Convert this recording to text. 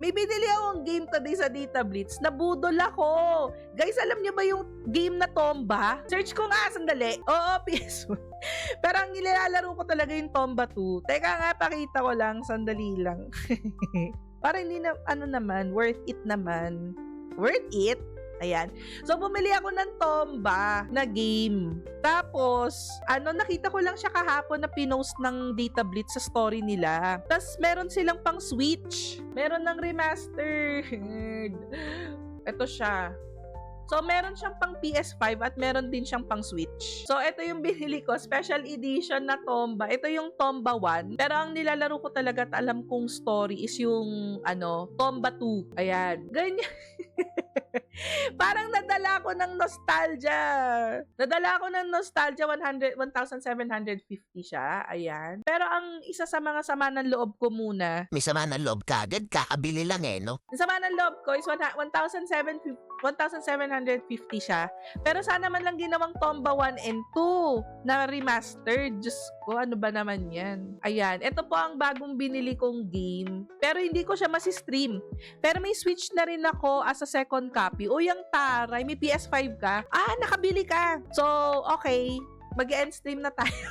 May binili akong game today sa Dita Blitz. Nabudol ako. Guys, alam niyo ba yung game na Tomba? Search ko nga, sandali. Oo, PS1. Pero ang nilalaro ko talaga yung Tomba 2. Teka nga, pakita ko lang. Sandali lang. Para hindi na, ano naman, worth it naman. Worth it? Ayan. So, bumili ako ng Tomba na game. Tapos, nakita ko lang siya kahapon na pinost ng Data Blitz sa story nila. Tapos, meron silang pang Switch. Meron ng remastered. Ito siya. So, meron siyang pang PS5 at meron din siyang pang Switch. So, ito yung binili ko. Special edition na Tomba. Ito yung Tomba 1. Pero ang nilalaro ko talaga at alam kong story is yung, Tomba 2. Ayan. Ganyan. Parang nadala ko ng nostalgia. Nadala ko ng nostalgia, 1,750 siya. Ayan. Pero ang isa sa mga sama ng loob ko muna. May sama ng loob ka agad, kakabili lang no? Ang sama ng loob ko is 1,750 siya. Pero sana man lang ginawang Tomba 1 and 2 na remastered. Diyos ko, ano ba naman yan? Ayan. Ito po ang bagong binili kong game. Pero hindi ko siya masistream. Pero may Switch na rin ako as a second copy. O yung taray, may PS5 ka? Ah, nakabili ka. So, okay. Mag-end stream na tayo.